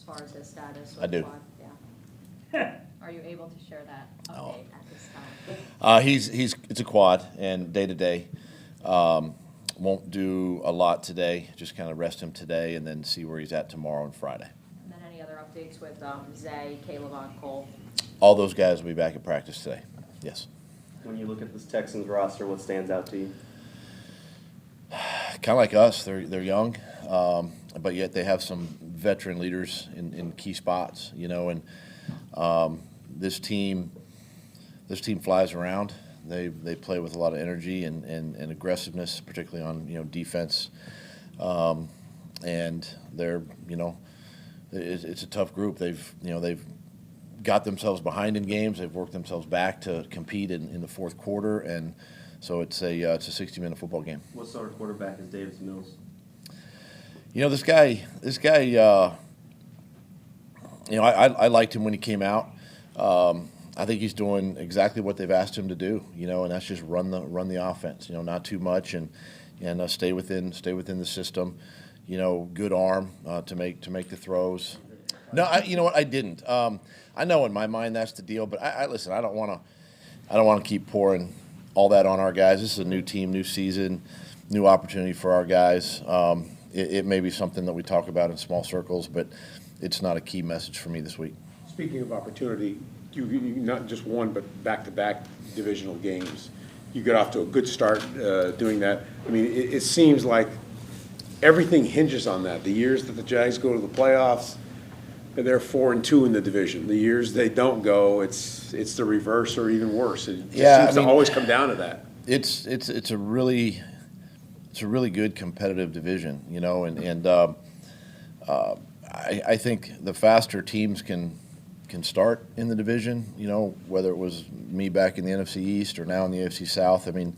as far as his status? I do. Quad? Yeah. Are you able to share that update at this time? It's a quad, and day-to-day. Won't do a lot today, just kind of rest him today and then see where he's at tomorrow and Friday. And then any other updates with Zay, Caleb, Cole? All those guys will be back at practice today, yes. When you look at this Texans roster, what stands out to you? Kind of like us, they're young, but yet they have some veteran leaders in key spots, and this team flies around. They play with a lot of energy and aggressiveness, particularly on defense, and they're it's a tough group. They've got themselves behind in games. They've worked themselves back to compete in the fourth quarter, and so it's a 60-minute football game. What sort of quarterback is Davis Mills? This guy. I liked him when he came out. I think he's doing exactly what they've asked him to do, and that's just run the offense, not too much, and stay within the system. Good arm to make the throws. No, you know what? I didn't. I know in my mind that's the deal, but I listen. I don't want to keep pouring all that on our guys. This is a new team, new season, new opportunity for our guys. It may be something that we talk about in small circles, but it's not a key message for me this week. Speaking of opportunity, you not just one, but back-to-back divisional games. You got off to a good start doing that. I mean, it seems like everything hinges on that. The years that the Jags go to the playoffs, they're 4-2 in the division. The years they don't go, it's the reverse or even worse. It seems to always come down to that. It's a really good competitive division, and I think the faster teams can start in the division, whether it was me back in the NFC East or now in the AFC South. I mean,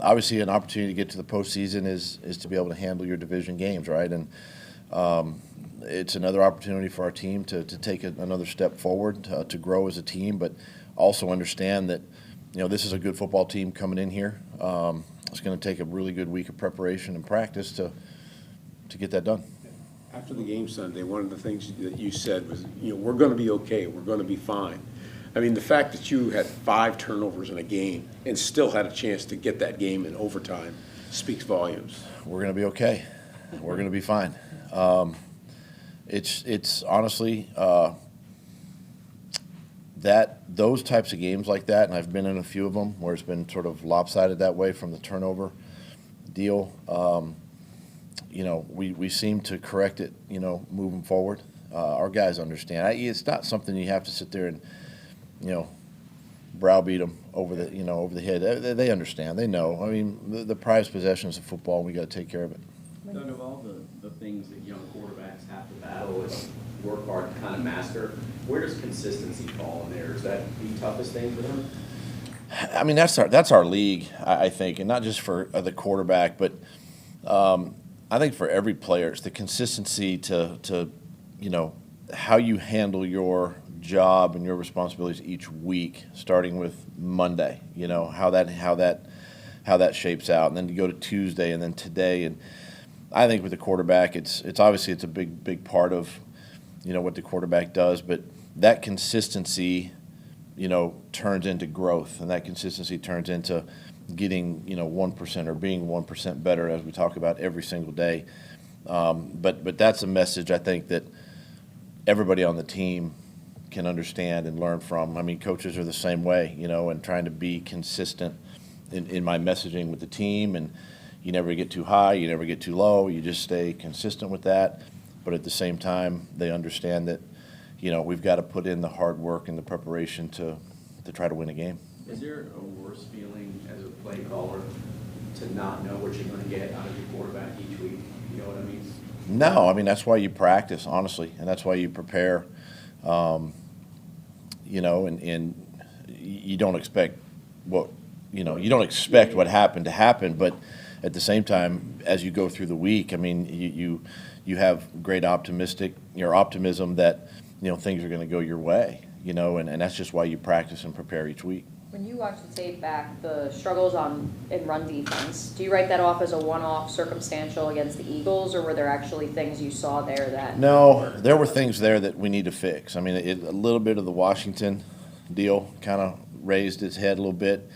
obviously an opportunity to get to the postseason is to be able to handle your division games, right? And it's another opportunity for our team to take another step forward, to grow as a team, but also understand that, this is a good football team coming in here. It's going to take a really good week of preparation and practice to get that done. After the game Sunday, one of the things that you said was, we're going to be okay, we're going to be fine. I mean, the fact that you had 5 turnovers in a game and still had a chance to get that game in overtime speaks volumes. We're going to be okay. We're going to be fine. It's honestly that those types of games like that, and I've been in a few of them where it's been sort of lopsided that way from the turnover deal. We seem to correct it, moving forward. Our guys understand. It's not something you have to sit there and, browbeat them over the head. They understand. They know. I mean, the prized possessions of football, we got to take care of it. Doug, of all the things that young quarterbacks have to battle and work hard to kind of master, where does consistency fall in there? Is that the toughest thing for them? I mean, that's our league, I think, and not just for the quarterback, but I think for every player, it's the consistency to how you handle your job and your responsibilities each week, starting with Monday. How that shapes out, and then to go to Tuesday, and then today. And I think with the quarterback, it's obviously a big part of what the quarterback does, but that consistency turns into growth, and that consistency turns into getting 1% or being 1% better, as we talk about every single day. But that's a message I think that everybody on the team can understand and learn from. I mean, coaches are the same way, and trying to be consistent in my messaging with the team. And you never get too high, you never get too low. You just stay consistent with that. But at the same time, they understand that we've got to put in the hard work and the preparation to try to win a game. Is there a worse feeling as a play caller to not know what you're going to get out of your quarterback each week? You know what I mean? No, I mean, that's why you practice, honestly, and that's why you prepare. And you don't expect what happened to happen, but at the same time, as you go through the week, I mean, you have great optimism that things are going to go your way, and that's just why you practice and prepare each week. When you watch the tape back, the struggles in run defense, do you write that off as a one-off circumstantial against the Eagles, or were there actually things you saw there that? No, there were things there that we need to fix. I mean, a little bit of the Washington deal kind of raised its head a little bit.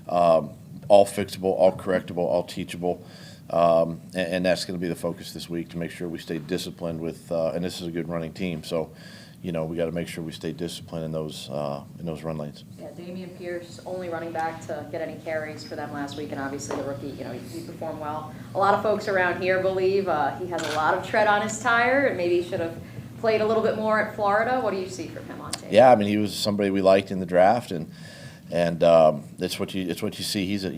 All fixable, all correctable, all teachable. And that's going to be the focus this week, to make sure we stay disciplined with, and this is a good running team, so, we got to make sure we stay disciplined in those run lanes. Yeah, Damien Pierce, only running back to get any carries for them last week, and obviously the rookie, he performed well. A lot of folks around here believe he has a lot of tread on his tire, and maybe should have played a little bit more at Florida. What do you see from him on tape? Yeah, I mean, he was somebody we liked in the draft, and it's what you see. He's a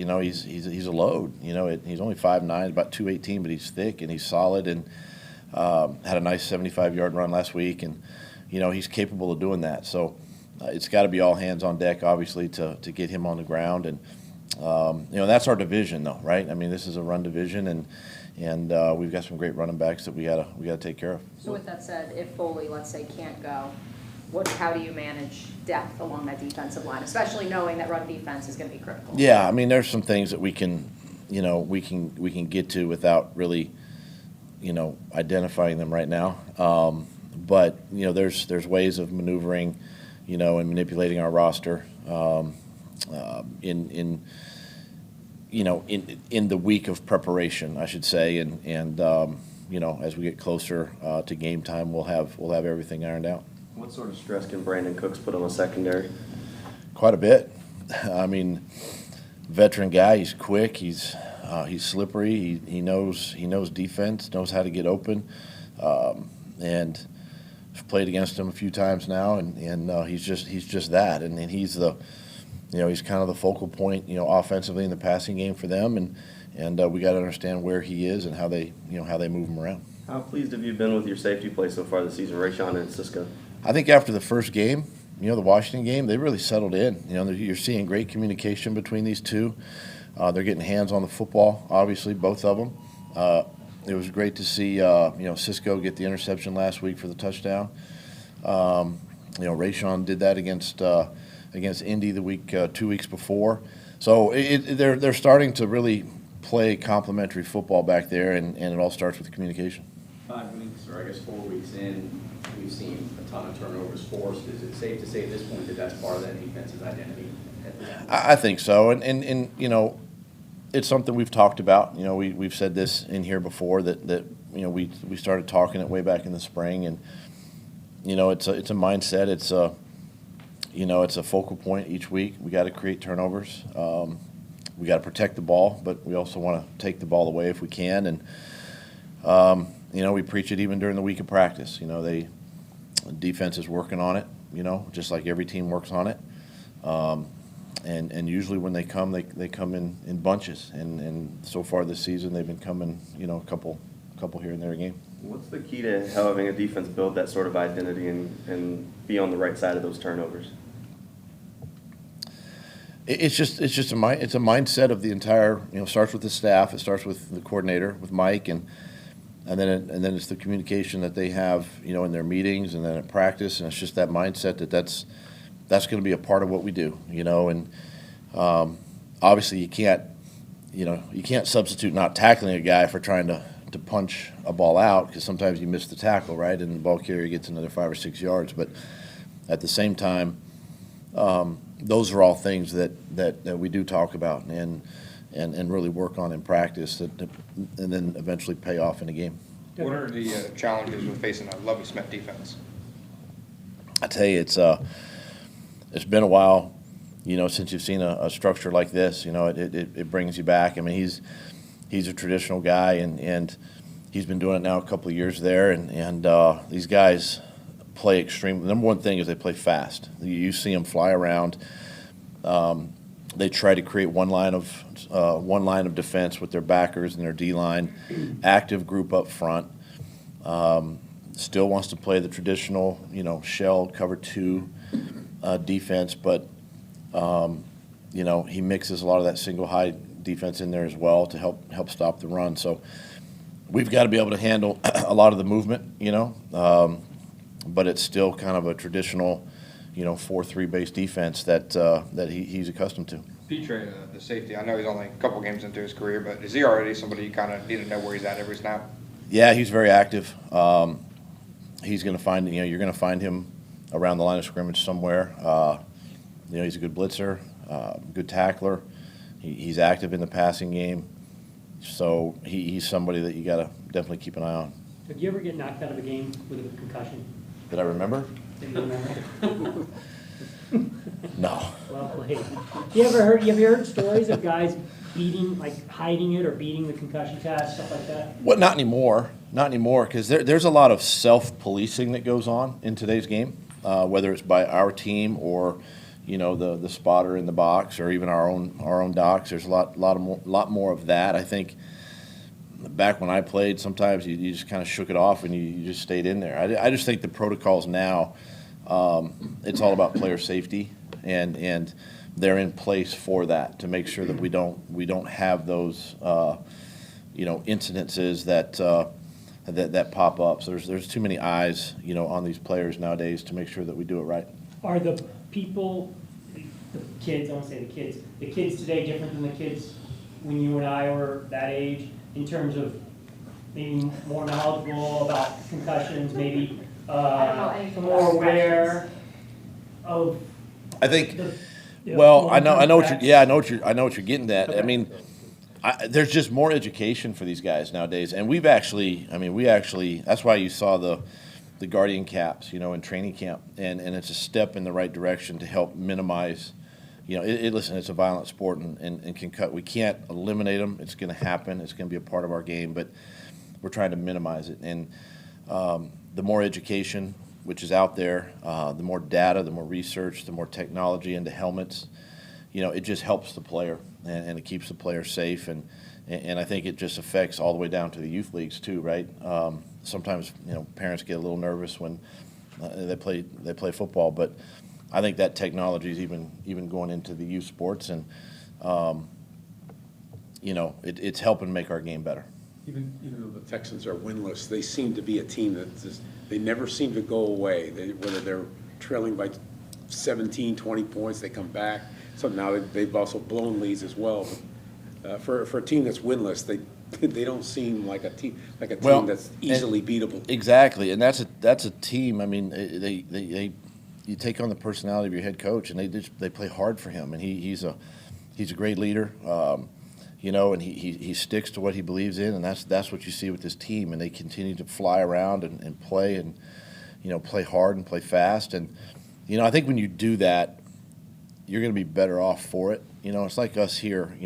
load. He's only 5'9", about 218, but he's thick and he's solid, and had a nice 75-yard run last week, and he's capable of doing that. So it's got to be all hands on deck, obviously, to get him on the ground, and that's our division, though, right? I mean, this is a run division, and we've got some great running backs that we gotta take care of. So with that said, if Foley, let's say, can't go, how do you manage depth along that defensive line, especially knowing that run defense is going to be critical? Yeah, I mean, there's some things that we can get to without really, identifying them right now. But there's ways of maneuvering, and manipulating our roster in the week of preparation, I should say, and as we get closer to game time, we'll have everything ironed out. What sort of stress can Brandon Cooks put on the secondary? Quite a bit. I mean, veteran guy. He's quick. He's slippery. He knows defense. Knows how to get open. And I've played against him a few times now, and he's just that. And he's he's kind of the focal point, offensively in the passing game for them. And we got to understand where he is and how they move him around. How pleased have you been with your safety play so far this season, Rayshon and Cisco? I think after the first game, the Washington game, they really settled in. You're seeing great communication between these two. They're getting hands on the football, obviously, both of them. It was great to see, Cisco get the interception last week for the touchdown. Rayshon did that against Indy the week 2 weeks before. So they're starting to really play complementary football back there, and it all starts with communication. 5 weeks, or I guess 4 weeks in, we've seen a ton of turnovers forced. Is it safe to say at this point that that's part of that defense's identity? I think so, and it's something we've talked about. We've said this in here before that we started talking it way back in the spring, and it's a mindset. It's a focal point each week. We got to create turnovers. We got to protect the ball, but we also want to take the ball away if we can. And we preach it even during the week of practice. Defense is working on it. Just like every team works on it. And usually when they come in bunches. And so far this season they've been coming, a couple here and there a game. What's the key to having a defense build that sort of identity and be on the right side of those turnovers? It's just a mindset of the entire. Starts with the staff. It starts with the coordinator, with Mike, and then it's the communication that they have, in their meetings and then at practice, and it's just that mindset that's going to be a part of what we do, and obviously you can't substitute not tackling a guy for trying to punch a ball out, because sometimes you miss the tackle, right, and the ball carrier gets another 5 or 6 yards. But at the same time, those are all things that we do talk about and really work on in practice, and then eventually pay off in a game. What are the challenges with facing a Lovie Smith defense? I tell you, it's been a while, since you've seen a structure like this. It brings you back. I mean, he's a traditional guy, and he's been doing it now a couple of years there, and these guys play extreme. The number one thing is they play fast. You see them fly around. They try to create one line of defense with their backers and their D-line, active group up front. Still wants to play the traditional, shell cover 2 defense, but he mixes a lot of that single high defense in there as well to help stop the run. So we've got to be able to handle a lot of the movement, but it's still kind of a traditional, 4-3 base defense that he's accustomed to. Pitre, the safety, I know he's only a couple games into his career, but is he already somebody you kind of need to know where he's at every snap? Yeah, he's very active. He's going to find, you're going to find him around the line of scrimmage somewhere. He's a good blitzer, good tackler. He's active in the passing game. So he's somebody that you got to definitely keep an eye on. Did you ever get knocked out of a game with a concussion? Did I remember? Do you remember? No. Well played. You ever heard stories of guys beating, like hiding it or beating the concussion test, stuff like that? Well, not anymore. Not anymore, because there's a lot of self-policing that goes on in today's game, whether it's by our team or, the spotter in the box or even our own docs. There's a lot more of that. I think back when I played, sometimes you just kind of shook it off and you just stayed in there. I just think the protocols now, it's all about player safety, and they're in place for that to make sure that we don't have those incidences that pop up. So there's too many eyes on these players nowadays to make sure that we do it right. Are the people, the kids, I won't say the kids today different than the kids when you and I were that age in terms of maybe more knowledgeable about concussions, maybe I don't know anything more about aware of I think. the Well, I know what long-term you're. Yeah, I know what you're getting at. Okay. I mean, there's just more education for these guys nowadays, and we actually. That's why you saw the Guardian caps, in training camp, and it's a step in the right direction to help minimize. Listen, it's a violent sport and can cut. We can't eliminate them. It's going to happen. It's going to be a part of our game, but we're trying to minimize it. And the more education, which is out there, the more data, the more research, the more technology into helmets, it just helps the player and it keeps the player safe. And I think it just affects all the way down to the youth leagues too, right? Sometimes, parents get a little nervous when they play football, but I think that technology is even going into the youth sports, and it's helping make our game better. Even though the Texans are winless, they seem to be a team that they never seem to go away. Whether they're trailing by 17, 20 points, they come back. So now they've also blown leads as well. But, for a team that's winless, they don't seem like a team that's easily beatable. Exactly, and that's a team. I mean, they you take on the personality of your head coach, and they play hard for him, and he's a great leader. And he sticks to what he believes in, and that's what you see with this team. And they continue to fly around and play, and play hard and play fast. And I think when you do that, you're going to be better off for it. It's like us here.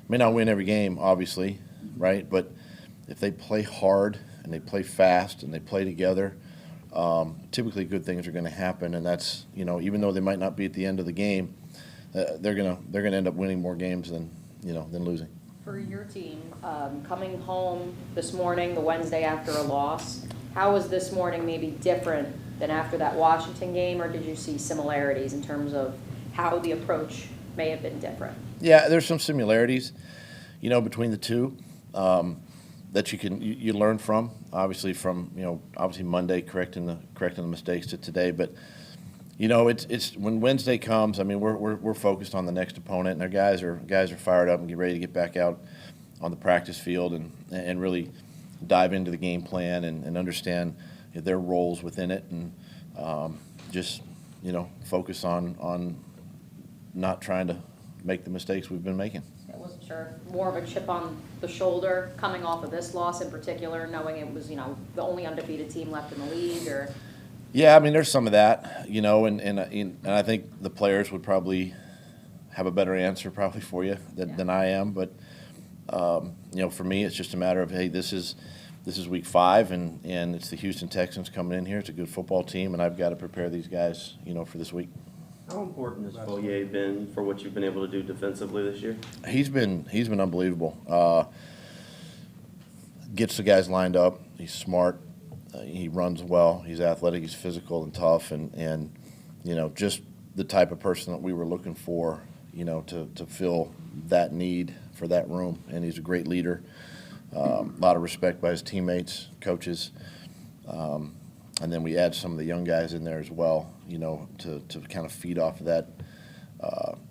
May not win every game, obviously, right? But if they play hard and they play fast and they play together, typically good things are going to happen. And that's even though they might not be at the end of the game, they're gonna end up winning more games than losing. For your team, coming home this morning, the Wednesday after a loss, how was this morning maybe different than after that Washington game, or did you see similarities in terms of how the approach may have been different? Yeah, there's some similarities, between the two that you learn from. Obviously, from Monday correcting the mistakes to today, but. It's when Wednesday comes. I mean, we're focused on the next opponent, and our guys are fired up and get ready to get back out on the practice field and really dive into the game plan and understand their roles within it, and just focus on not trying to make the mistakes we've been making. I wasn't sure. More of a chip on the shoulder coming off of this loss in particular, knowing it was the only undefeated team left in the league, or. Yeah, I mean, there's some of that, and I think the players would probably have a better answer probably for you than I am. But for me, it's just a matter of, hey, this is week 5, and it's the Houston Texans coming in here. It's a good football team, and I've got to prepare these guys, for this week. How important has Foyer been for what you've been able to do defensively this year? He's been unbelievable. Gets the guys lined up. He's smart. He runs well. He's athletic. He's physical and tough, and just the type of person that we were looking for, to fill that need for that room. And he's a great leader. A lot of respect by his teammates, coaches. And then we add some of the young guys in there as well, you know, to kind of feed off of that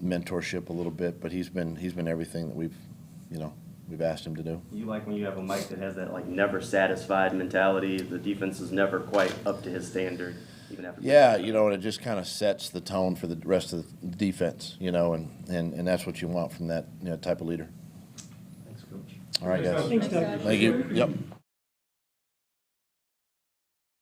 mentorship a little bit. But he's been everything that we've asked him to do. You like when you have a Mike that has that like never satisfied mentality. The defense is never quite up to his standard, even after. Yeah, you know, and it just kind of sets the tone for the rest of the defense, you know, and that's what you want from that type of leader. Thanks, Coach. All right, guys. Thanks, Doug. Thank you. Yep.